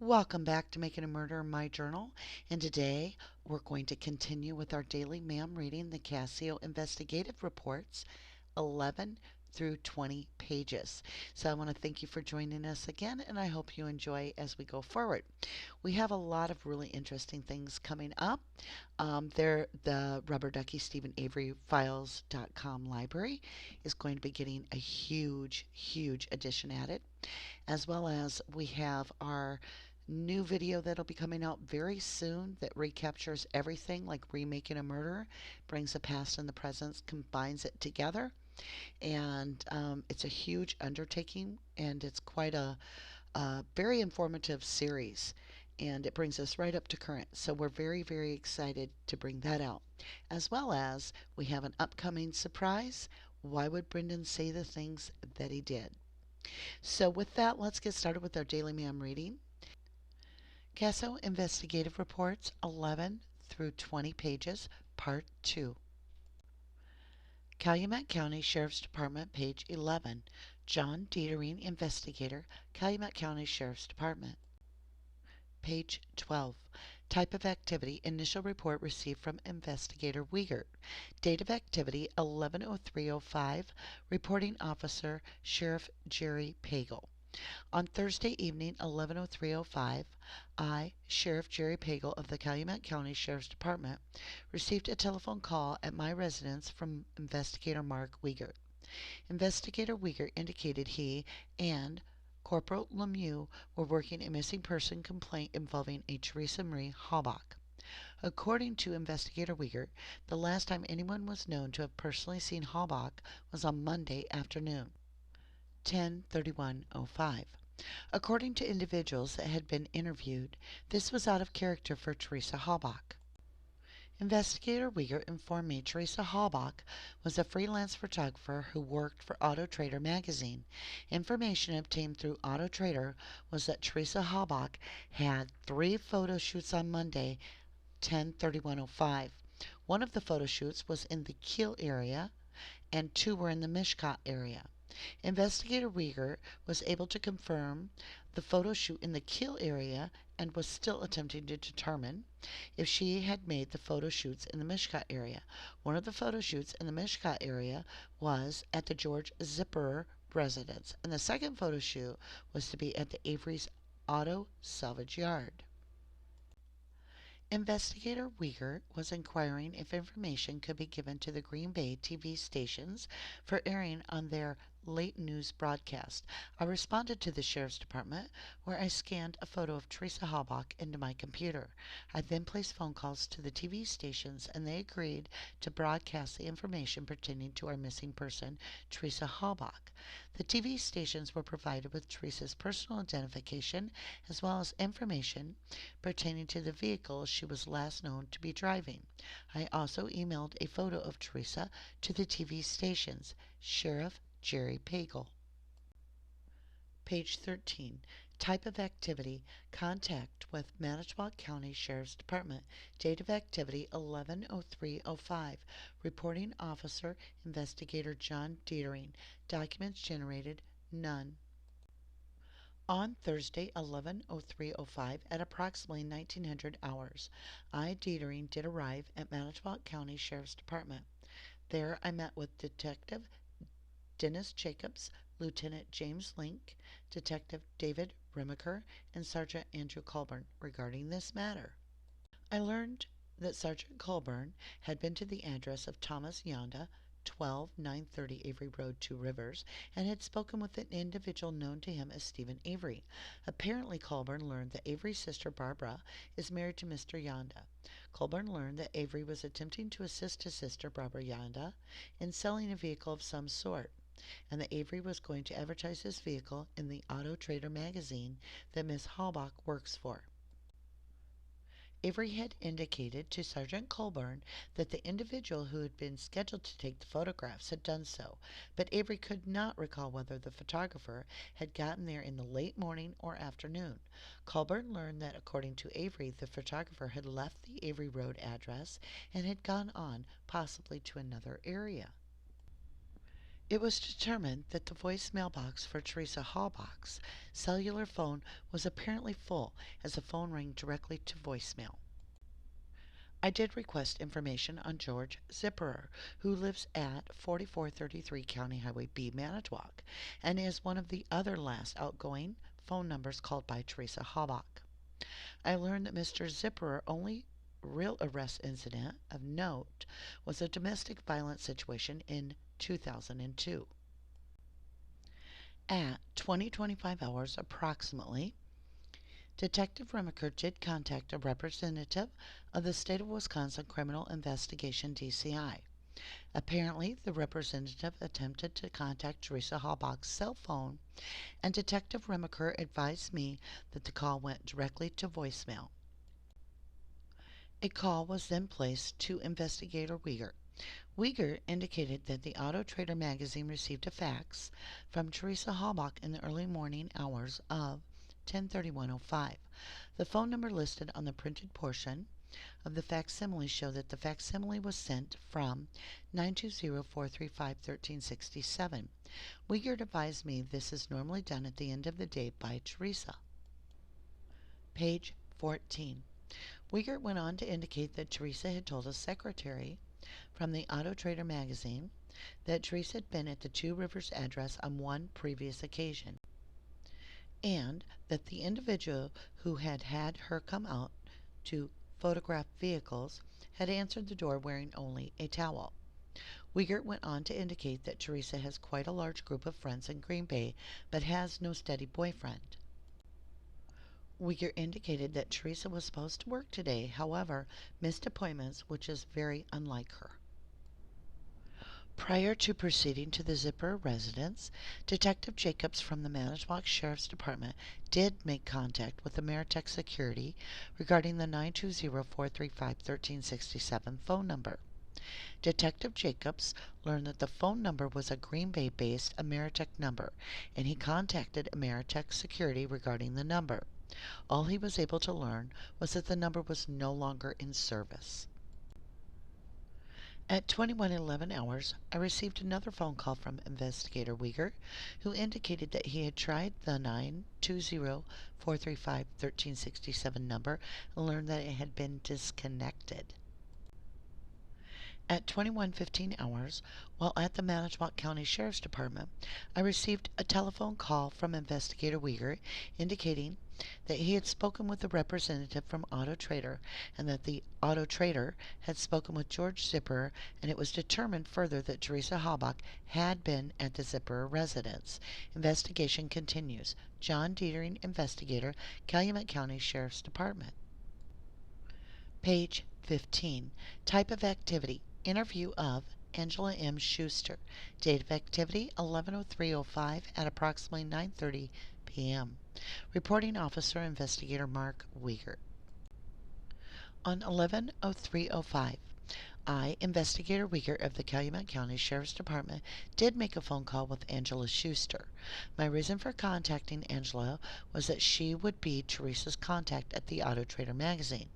Welcome back to Making a Murder in My Journal, and today we're going to continue with our daily MaM reading the CASO Investigative Reports, 11 through 20 pages. So I want to thank you for joining us again, and I hope you enjoy as we go forward. We have a lot of really interesting things coming up. The Rubberducky Steven Avery Files.com library is going to be getting a huge addition added, as well as we have our new video that'll be coming out very soon that recaptures everything like remaking a murder, brings the past and the present, combines it together, and it's a huge undertaking, and it's quite a very informative series, and it brings us right up to current. So we're very excited to bring that out. As well as we have an upcoming surprise. Why would Brendan say the things that he did? So with that, let's get started with our daily MaM reading. CASO Investigative Reports, 11 through 20 pages, Part 2. Calumet County Sheriff's Department, page 11. John Dietering, Investigator, Calumet County Sheriff's Department. Page 12. Type of activity, initial report received from Investigator Wiegert. Date of activity, 11/03/05. Reporting officer, Sheriff Jerry Pagel. On Thursday evening, 11/03/05, I, Sheriff Jerry Pagel of the Calumet County Sheriff's Department, received a telephone call at my residence from Investigator Mark Wiegert. Investigator Wiegert indicated he and Corporal Lemieux were working a missing person complaint involving a Teresa Marie Halbach. According to Investigator Wiegert, the last time anyone was known to have personally seen Halbach was on Monday afternoon, 10/31/05. According to individuals that had been interviewed, this was out of character for Teresa Halbach. Investigator Wiegert informed me Teresa Halbach was a freelance photographer who worked for Auto Trader magazine. Information obtained through Auto Trader was that Teresa Halbach had 3 photo shoots on Monday, 10/31/05. One of the photo shoots was in the Kiel area, and 2 were in the Mishkat area. Investigator Wiegert was able to confirm the photo shoot in the Kiel area and was still attempting to determine if she had made the photo shoots in the Mishkat area. One of the photo shoots in the Mishkat area was at the George Zipperer residence, and the second photo shoot was to be at the Avery's Auto Salvage Yard. Investigator Wiegert was inquiring if information could be given to the Green Bay TV stations for airing on their late news broadcast. I responded to the Sheriff's Department, where I scanned a photo of Teresa Halbach into my computer. I then placed phone calls to the TV stations, and they agreed to broadcast the information pertaining to our missing person, Teresa Halbach. The TV stations were provided with Teresa's personal identification as well as information pertaining to the vehicle she was last known to be driving. I also emailed a photo of Teresa to the TV stations. Sheriff Jerry Pagel. Page 13. Type of activity, contact with Manitowoc County Sheriff's Department. Date of activity, 11/03/05. Reporting officer, Investigator John Dietering. Documents generated, none. On Thursday, 11/03/05, at approximately 1900 hours, I, Dietering, did arrive at Manitowoc County Sheriff's Department. There I met with Detective Dennis Jacobs, Lieutenant James Link, Detective David Remaker, and Sergeant Andrew Colburn regarding this matter. I learned that Sergeant Colburn had been to the address of Thomas Yonda, 12/930 Avery Road, Two Rivers, and had spoken with an individual known to him as Steven Avery. Apparently Colburn learned that Avery's sister Barbara is married to Mr. Yonda. Colburn learned that Avery was attempting to assist his sister Barbara Yonda in selling a vehicle of some sort, and that Avery was going to advertise his vehicle in the Auto Trader magazine that Miss Halbach works for. Avery had indicated to Sergeant Colburn that the individual who had been scheduled to take the photographs had done so, but Avery could not recall whether the photographer had gotten there in the late morning or afternoon. Colburn learned that according to Avery, the photographer had left the Avery Road address and had gone on, possibly to another area. It was determined that the voicemail box for Teresa Halbach's cellular phone was apparently full, as the phone rang directly to voicemail. I did request information on George Zipperer, who lives at 4433 County Highway B, Manitowoc, and is one of the other last outgoing phone numbers called by Teresa Halbach. I learned that Mr. Zipperer's only real arrest incident of note was a domestic violence situation in 2002. At 20:25 hours approximately, Detective Remaker did contact a representative of the State of Wisconsin Criminal Investigation DCI. Apparently, the representative attempted to contact Teresa Halbach's cell phone, and Detective Remaker advised me that the call went directly to voicemail. A call was then placed to Investigator Weger. Weger indicated that the Auto Trader magazine received a fax from Teresa Halbach in the early morning hours of 10:31:05. The phone number listed on the printed portion of the facsimile showed that the facsimile was sent from 920-435-1367. Weger advised me this is normally done at the end of the day by Teresa. Page 14. Weger went on to indicate that Teresa had told a secretary from the Auto Trader magazine that Teresa had been at the Two Rivers address on one previous occasion, and that the individual who had had her come out to photograph vehicles had answered the door wearing only a towel. Weger went on to indicate that Teresa has quite a large group of friends in Green Bay, but has no steady boyfriend. Weger indicated that Teresa was supposed to work today, however, missed appointments, which is very unlike her. Prior to proceeding to the Zipper residence, Detective Jacobs from the Manitowoc Sheriff's Department did make contact with Ameritech Security regarding the 920-435-1367 phone number. Detective Jacobs learned that the phone number was a Green Bay-based Ameritech number, and he contacted Ameritech Security regarding the number. All he was able to learn was that the number was no longer in service. At 21:11 hours, I received another phone call from Investigator Weger, who indicated that he had tried the 920-435-1367 number and learned that it had been disconnected. At 21:15 hours, while at the Manitowoc County Sheriff's Department, I received a telephone call from Investigator Weger indicating that he had spoken with a representative from Auto Trader and that the Auto Trader had spoken with George Zipperer, and it was determined further that Teresa Halbach had been at the Zipperer residence. Investigation continues. John Dietering, Investigator, Calumet County Sheriff's Department. Page 15. Type of activity. Interview of Angela M. Schuster. Date of activity 11:03:05 at approximately 9:30 p.m. Reporting Officer Investigator Mark Weger. On 11:03:05, I, Investigator Weger of the Calumet County Sheriff's Department, did make a phone call with Angela Schuster. My reason for contacting Angela was that she would be Teresa's contact at the Auto Trader magazine.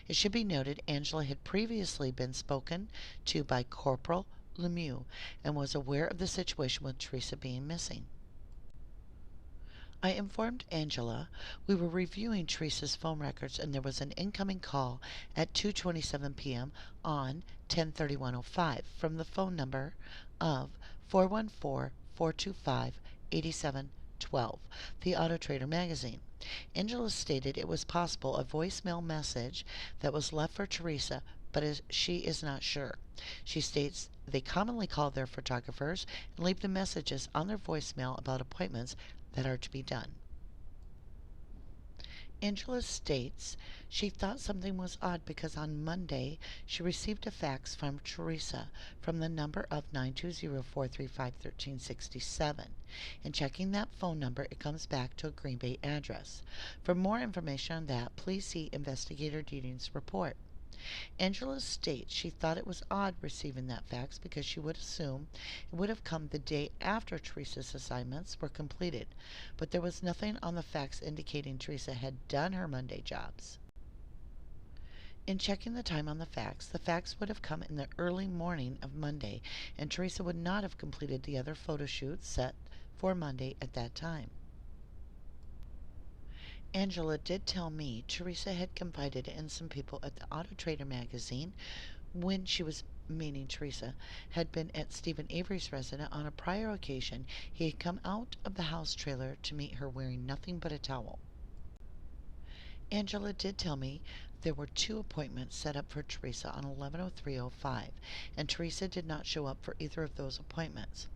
It should be noted Angela had previously been spoken to by Corporal Lemieux and was aware of the situation with Teresa being missing. I informed Angela we were reviewing Teresa's phone records and there was an incoming call at 2:27 p.m. on 10/31/05 from the phone number of 414-425-8712, the Auto Trader magazine. Angela stated it was possible a voicemail message that was left for Teresa, but she is not sure. She states they commonly call their photographers and leave the messages on their voicemail about appointments that are to be done. Angela states she thought something was odd because on Monday she received a fax from Teresa from the number of 920-435-1367. In checking that phone number, it comes back to a Green Bay address. For more information on that, please see Investigator Deeting's report. Angela states she thought it was odd receiving that fax because she would assume it would have come the day after Teresa's assignments were completed, but there was nothing on the fax indicating Teresa had done her Monday jobs. In checking the time on the fax would have come in the early morning of Monday, and Teresa would not have completed the other photo shoot set for Monday at that time. Angela did tell me Teresa had confided in some people at the Auto Trader magazine when she was meaning Teresa had been at Stephen Avery's residence on a prior occasion. He had come out of the house trailer to meet her wearing nothing but a towel. Angela did tell me there were two appointments set up for Teresa on 11/03/05, and Teresa did not show up for either of those appointments.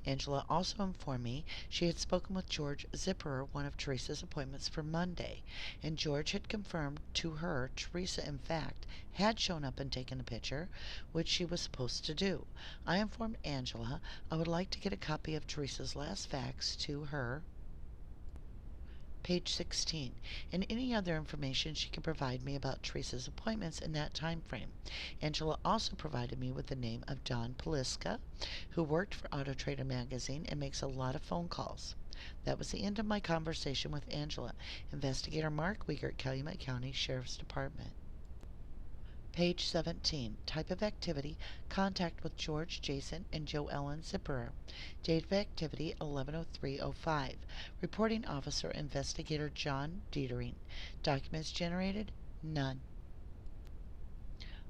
Angela also informed me she had spoken with George Zipperer, one of Teresa's appointments for Monday, and George had confirmed to her Teresa, in fact, had shown up and taken a picture, which she was supposed to do. I informed Angela I would like to get a copy of Teresa's last fax to her, page 16, and any other information she can provide me about Teresa's appointments in that time frame. Angela also provided me with the name of Dawn Pliszka, who worked for Auto Trader magazine and makes a lot of phone calls. That was the end of my conversation with Angela. Investigator Mark Wiegert, Calumet County Sheriff's Department. Page 17. Type of activity: contact with George, Jason, and Joe Ellen Zipperer. Date of activity: 11/03/05. Reporting officer: Investigator John Dietering. Documents generated: none.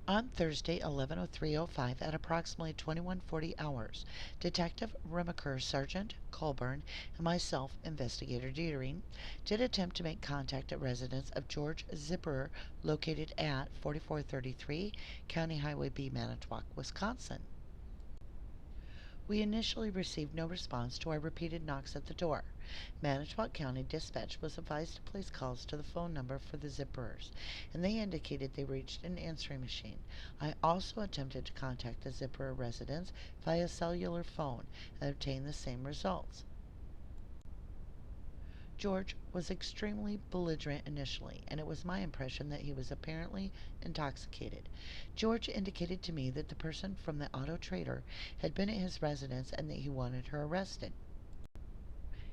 On Thursday, 11/03/05, at approximately 21:40 hours, Detective Remacher, Sergeant Colburn, and myself, Investigator Dietering, did attempt to make contact at residence of George Zipperer, located at 4433 County Highway B, Manitowoc, Wisconsin. We initially received no response to our repeated knocks at the door. Manitowoc County Dispatch was advised to place calls to the phone number for the Zipperers, and they indicated they reached an answering machine. I also attempted to contact the Zipperer residents via cellular phone and obtained the same results. George was extremely belligerent initially, and it was my impression that he was apparently intoxicated. George indicated to me that the person from the auto trader had been at his residence and that he wanted her arrested.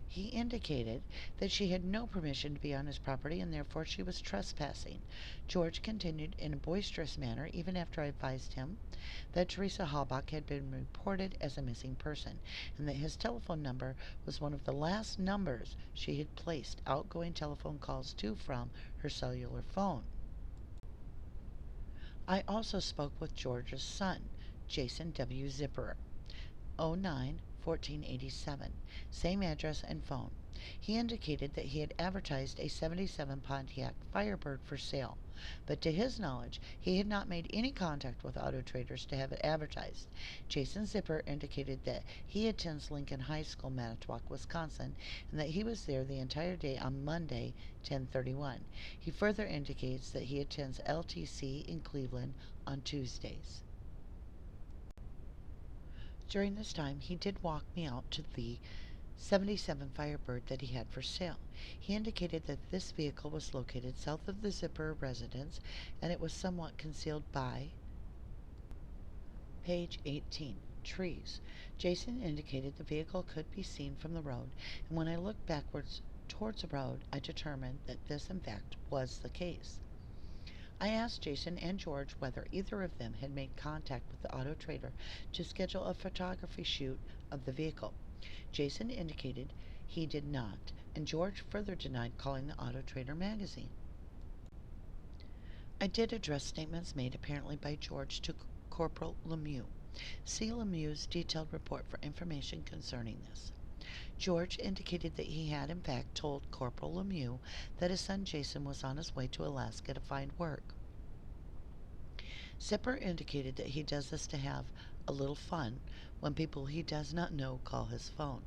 He indicated that she had no permission to be on his property and therefore she was trespassing. George continued in a boisterous manner even after I advised him that Teresa Halbach had been reported as a missing person and that his telephone number was one of the last numbers she had placed outgoing telephone calls to from her cellular phone. I also spoke with George's son, Jason W. Zipperer, 09-1487, same address and phone. He indicated that he had advertised a '77 Pontiac Firebird for sale, but to his knowledge, he had not made any contact with Auto Traders to have it advertised. Jason Zipper indicated that he attends Lincoln High School, Manitowoc, Wisconsin, and that he was there the entire day on Monday, 10/31. He further indicates that he attends LTC in Cleveland on Tuesdays. During this time, he did walk me out to the '77 Firebird that he had for sale. He indicated that this vehicle was located south of the Zipper residence and it was somewhat concealed by page 18, trees. Jason indicated the vehicle could be seen from the road, and when I looked backwards towards the road, I determined that this in fact was the case. I asked Jason and George whether either of them had made contact with the auto trader to schedule a photography shoot of the vehicle. Jason indicated he did not, and George further denied calling the Auto Trader magazine. I did address statements made apparently by George to Corporal Lemieux. See Lemieux's detailed report for information concerning this. George indicated that he had in fact told Corporal Lemieux that his son Jason was on his way to Alaska to find work. Zipper indicated that he does this to have a little fun when people he does not know call his phone.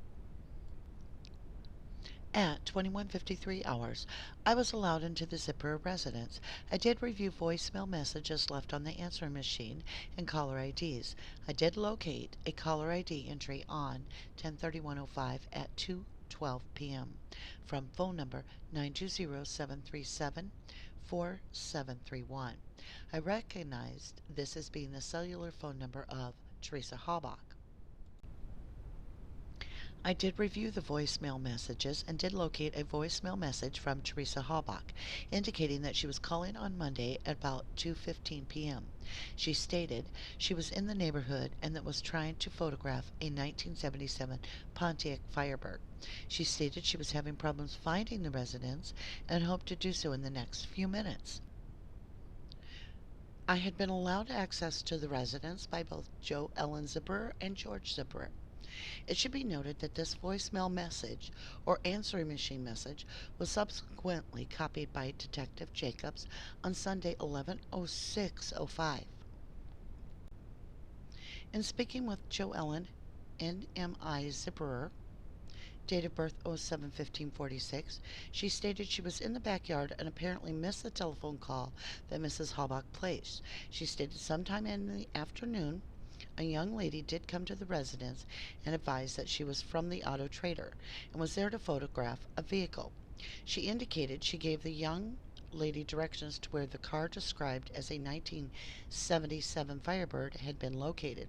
At 21:53 hours, I was allowed into the Zipper residence. I did review voicemail messages left on the answering machine and caller IDs. I did locate a caller ID entry on 10/31/05 at 2:12 p.m. from phone number 920-737-4731. I recognized this as being the cellular phone number of Teresa Halbach. I did review the voicemail messages and did locate a voicemail message from Teresa Halbach indicating that she was calling on Monday at about 2:15 p.m. She stated she was in the neighborhood and that was trying to photograph a 1977 Pontiac Firebird. She stated she was having problems finding the residence and hoped to do so in the next few minutes. I had been allowed access to the residence by both Joe Ellen Zipperer and George Zipperer. It should be noted that this voicemail message, or answering machine message, was subsequently copied by Detective Jacobs on Sunday 11:06:05. In speaking with Joe Ellen, NMI Zipperer, date of birth 07/15/46, she stated she was in the backyard and apparently missed the telephone call that Mrs. Halbach placed. She stated sometime in the afternoon, a young lady did come to the residence and advised that she was from the auto trader and was there to photograph a vehicle. She indicated she gave the young lady directions to where the car described as a 1977 Firebird had been located,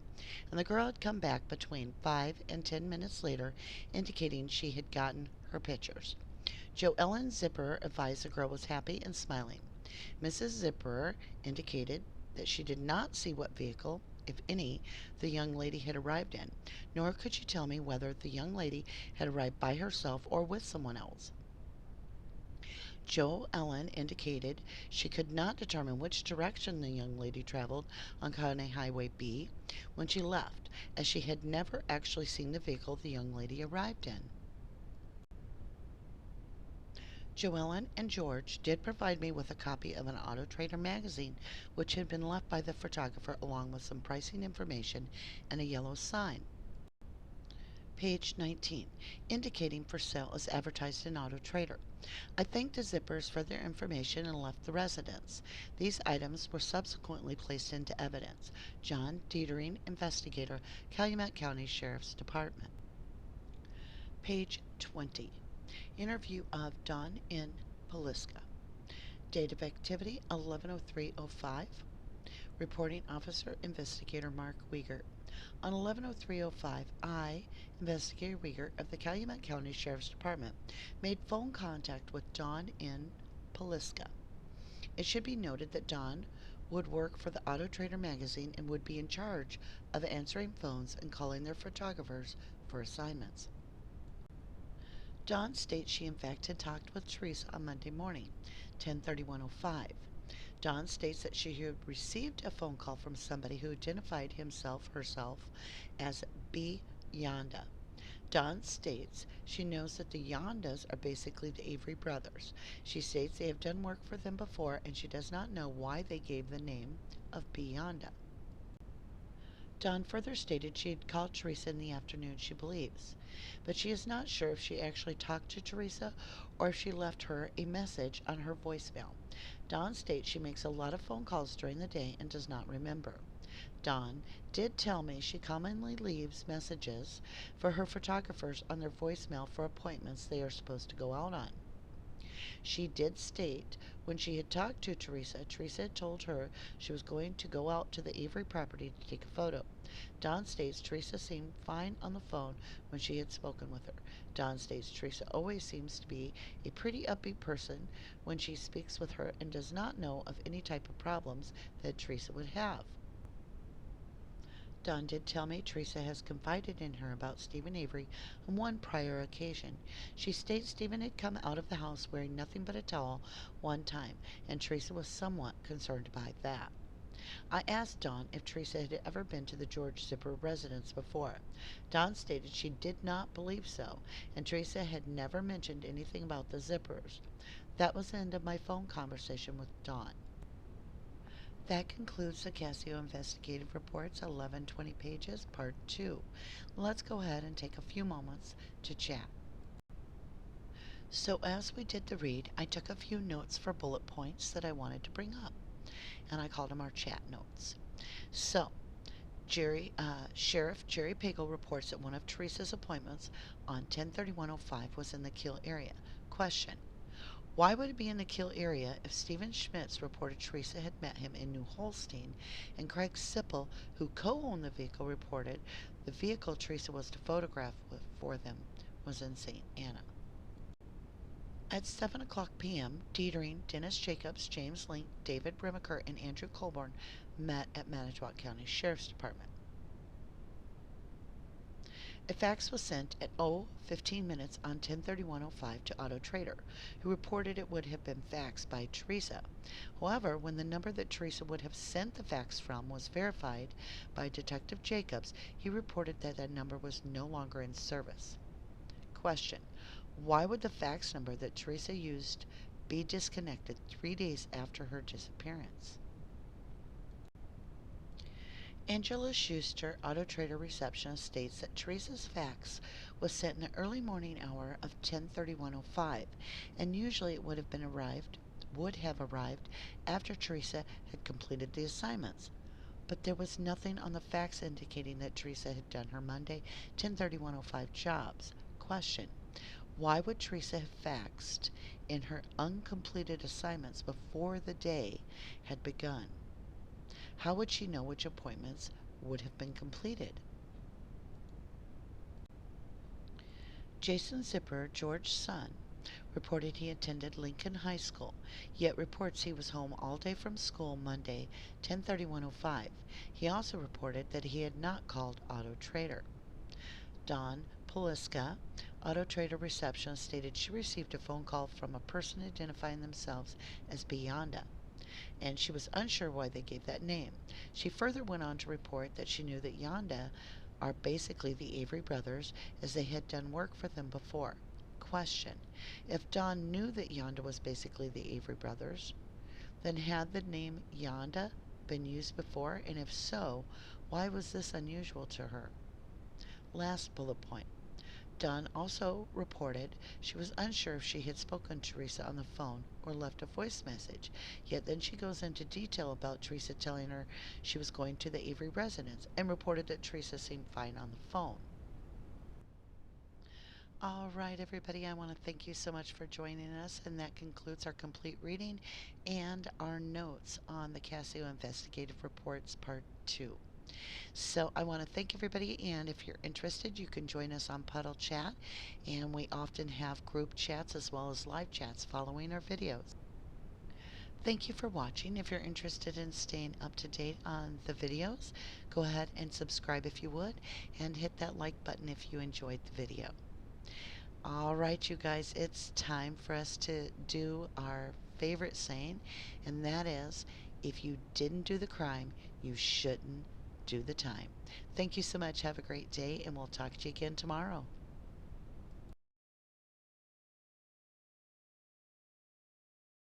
and the girl had come back between 5 and 10 minutes later, indicating she had gotten her pictures. Joe Ellen Zipperer advised the girl was happy and smiling. Mrs. Zipperer indicated that she did not see what vehicle, if any, the young lady had arrived in, nor could she tell me whether the young lady had arrived by herself or with someone else. Joe Ellen indicated she could not determine which direction the young lady traveled on County Highway B when she left, as she had never actually seen the vehicle the young lady arrived in. Joellen and George did provide me with a copy of an Auto Trader magazine, which had been left by the photographer along with some pricing information and a yellow sign. Page 19, indicating for sale as advertised in Auto Trader. I thanked the zippers for their information and left the residence. These items were subsequently placed into evidence. John Dietering, investigator, Calumet County Sheriff's Department. Page 20. Interview of Dawn Pliszka. Date of activity 11:03:05. Reporting officer Investigator Mark Weger. On 11:03:05, I, Investigator Weger of the Calumet County Sheriff's Department, made phone contact with Dawn Pliszka. It should be noted that Dawn would work for the Auto Trader magazine and would be in charge of answering phones and calling their photographers for assignments. Dawn states she in fact had talked with Teresa on Monday morning, 10:31:05. Dawn states that she had received a phone call from somebody who identified herself as B. Yonda. Dawn states she knows that the Yondas are basically the Avery brothers. She states they have done work for them before and she does not know why they gave the name of B. Yonda. Dawn further stated she had called Teresa in the afternoon, she believes, but she is not sure if she actually talked to Teresa or if she left her a message on her voicemail. Dawn states she makes a lot of phone calls during the day and does not remember. Dawn did tell me she commonly leaves messages for her photographers on their voicemail for appointments they are supposed to go out on. She did state when she had talked to Teresa, Teresa had told her she was going to go out to the Avery property to take a photo. Dawn states Teresa seemed fine on the phone when she had spoken with her. Dawn states Teresa always seems to be a pretty upbeat person when she speaks with her and does not know of any type of problems that Teresa would have. Dawn did tell me Teresa has confided in her about Steven Avery on one prior occasion. She states Steven had come out of the house wearing nothing but a towel one time, and Teresa was somewhat concerned by that. I asked Dawn if Teresa had ever been to the George Zipper residence before. Dawn stated she did not believe so, and Teresa had never mentioned anything about the Zippers. That was the end of my phone conversation with Dawn. That concludes the CASO Investigative Reports, 1120 pages, Part 2. Let's go ahead and take a few moments to chat. So as we did the read, I took a few notes for bullet points that I wanted to bring up, and I called them our chat notes. So, Sheriff Jerry Pagel reports that one of Teresa's appointments on 10/31/05 was in the Kiel area. Question: Why would it be in the Kill area if Stephen Schmitz reported Teresa had met him in New Holstein, and Craig Sipple, who co-owned the vehicle, reported the vehicle Teresa was to photograph for them was in St. Anna? At 7 o'clock p.m., Dietering, Dennis Jacobs, James Link, David Brimmaker, and Andrew Colborn met at Manitowoc County Sheriff's Department. A fax was sent at 0:15 minutes on 10/31/05 to Auto Trader, who reported it would have been faxed by Teresa. However, when the number that Teresa would have sent the fax from was verified by Detective Jacobs, he reported that that number was no longer in service. Question: why would the fax number that Teresa used be disconnected 3 days after her disappearance? Angela Schuster, Auto Trader receptionist, states that Teresa's fax was sent in the early morning hour of 10/31/05, and usually it would have arrived after Teresa had completed the assignments. But there was nothing on the fax indicating that Teresa had done her Monday 10/31/05 jobs. Question: why would Teresa have faxed in her uncompleted assignments before the day had begun? How would she know which appointments would have been completed? Jason Zipper, George's son, reported he attended Lincoln High School, yet reports he was home all day from school Monday, 10/31/05. He also reported that he had not called Auto Trader. Dawn Pliszka, Auto Trader receptionist, stated she received a phone call from a person identifying themselves as Beyonda, and she was unsure why they gave that name. She further went on to report that she knew that Yonda are basically the Avery brothers, as they had done work for them before. Question: if Dawn knew that Yonda was basically the Avery brothers, then had the name Yonda been used before, and if so, why was this unusual to her? Last bullet point. Dawn also reported she was unsure if she had spoken to Teresa on the phone or left a voice message, yet then she goes into detail about Teresa telling her she was going to the Avery residence, and reported that Teresa seemed fine on the phone. All right, everybody, I want to thank you so much for joining us, and that concludes our complete reading and our notes on the CASO Investigative Reports Part 2. So I want to thank everybody, and if you're interested, you can join us on Puddle Chat, and we often have group chats as well as live chats following our videos. Thank you for watching. If you're interested in staying up to date on the videos, go ahead and subscribe if you would, and hit that like button if you enjoyed the video. All right, you guys, it's time for us to do our favorite saying, and that is, if you didn't do the crime, you shouldn't do the time. Thank you so much. Have a great day, and we'll talk to you again tomorrow.